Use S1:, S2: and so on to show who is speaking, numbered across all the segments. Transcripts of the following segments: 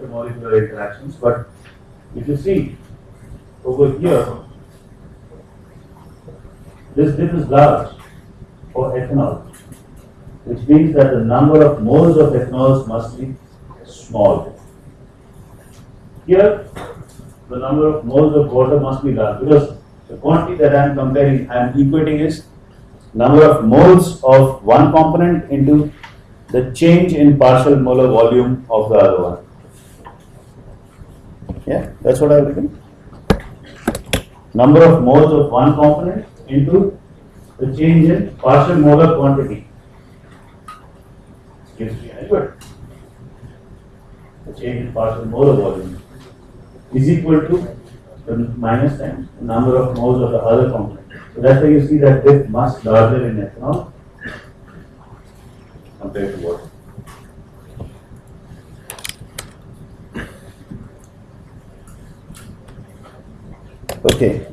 S1: intermolecular interactions, but if you see over here, this dip is large for ethanol, which means that the number of moles of ethanols must be small. Here, the number of moles of water must be large, because the quantity that I am comparing, I am equating is number of moles of one component into the change in partial molar volume of the other one. Yeah, that's what I have written. Number of moles of one component into the change in partial molar quantity. Gives me good. The change in partial molar volume is equal to the minus times the number of moles of the other component. So that's why you see that dip much larger in ethanol compared to water. Okay.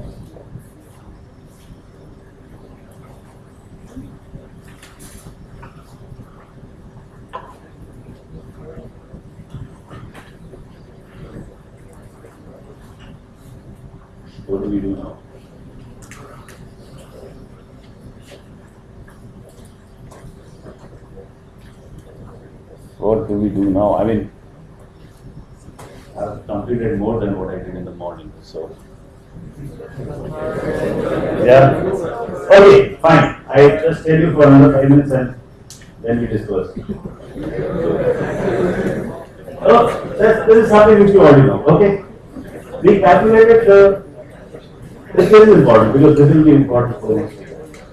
S1: What do we do now? What do we do now? I mean, I've completed more than what I did in the morning, so. Yeah. Okay, fine. I just tell you for another 5 minutes and then we discuss. Oh, this is something which you already know. Okay. We calculated this is important because this will be important for the next week.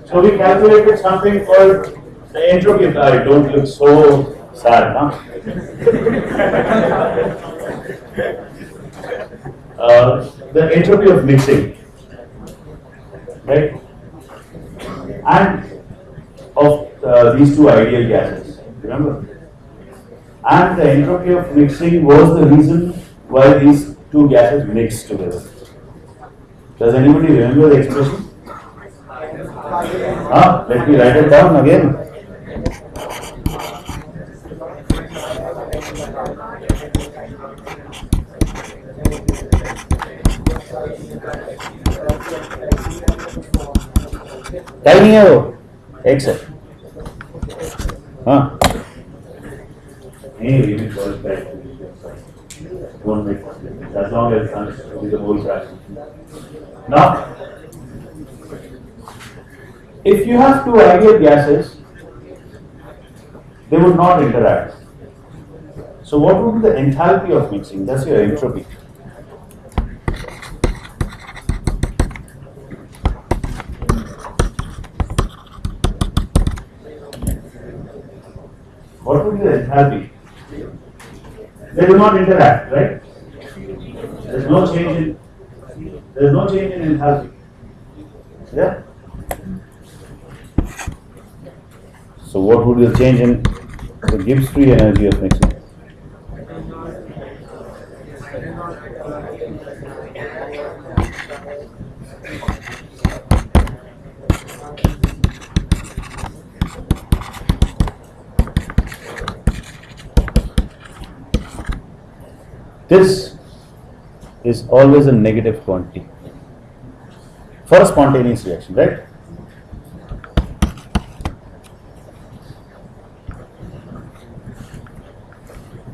S1: So we calculated something called the entropy of I don't look so sad, huh? The entropy of mixing, right? And of these two ideal gases, remember? And the entropy of mixing was the reason why these two gases mixed together. Does anybody remember the expression? Let me write it down again. Time नहीं है वो एक से हाँ won't make much difference as long as it's understood with the whole fraction. Now, if you have two ideal gases, they would not interact. So what would be the enthalpy of mixing? That's your entropy. What would be the enthalpy? They do not interact, right? There is no change in enthalpy. Yeah? So what would be the change in the Gibbs free energy of mixing? This is always a negative quantity for a spontaneous reaction, right?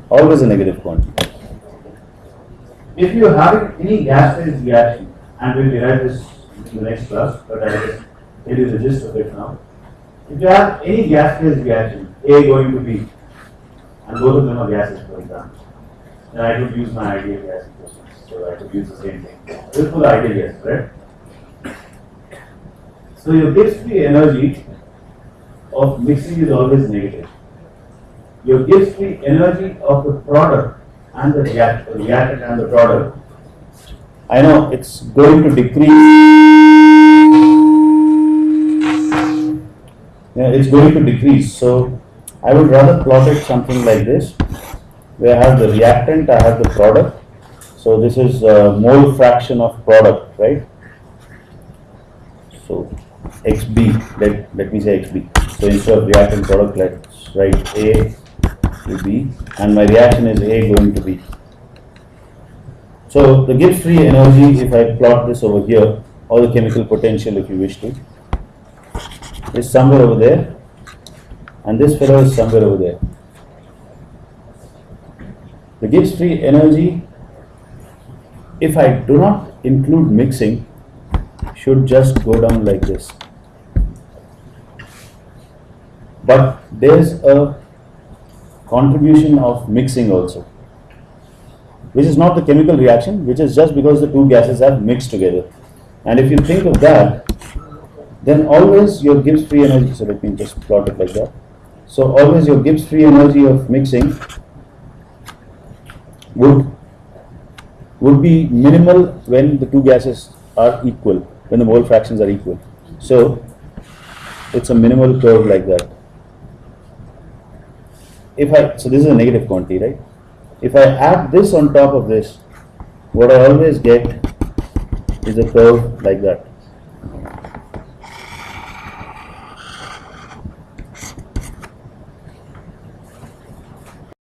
S1: Always a negative quantity. If you have any gas-phase reaction, and we'll derive this in the next class, but I will just tell you the gist of it now. If you have any gas-phase reaction, A going to B, and both of them are gases, for example, then I could use my ideal gas equations. So I could use the same thing. This is for the ideal gas, right? So your Gibbs free energy of mixing is always negative. Your Gibbs free energy of the product and the reactant and the product, I know it's going to decrease. Yeah, it's going to decrease. So I would rather plot it something like this, where I have the reactant, I have the product. So this is mole fraction of product, right? So XB, let me say XB. So instead of reactant product, let's write A to B, and my reaction is A going to B. So the Gibbs free energy, if I plot this over here, or the chemical potential if you wish to, is somewhere over there, and this fellow is somewhere over there. The Gibbs free energy, if I do not include mixing, should just go down like this. But there's a contribution of mixing also, which is not the chemical reaction, which is just because the two gases have mixed together. And if you think of that, then always your Gibbs free energy, so let me just plot it like that. So always your Gibbs free energy of mixing would be minimal when the two gases are equal, when the mole fractions are equal. So it's a minimal curve like that. So this is a negative quantity, right? If I add this on top of this, what I always get is a curve like that.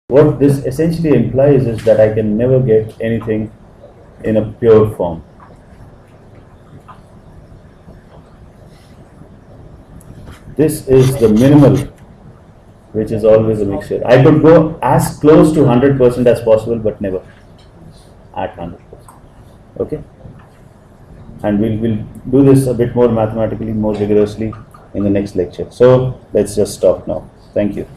S1: What this essentially implies is that I can never get anything in a pure form. This is the minimal, which is always a mixture. I could go as close to 100% as possible, but never at 100%. Okay? And we'll do this a bit more mathematically, more rigorously in the next lecture. So let's just stop now. Thank you.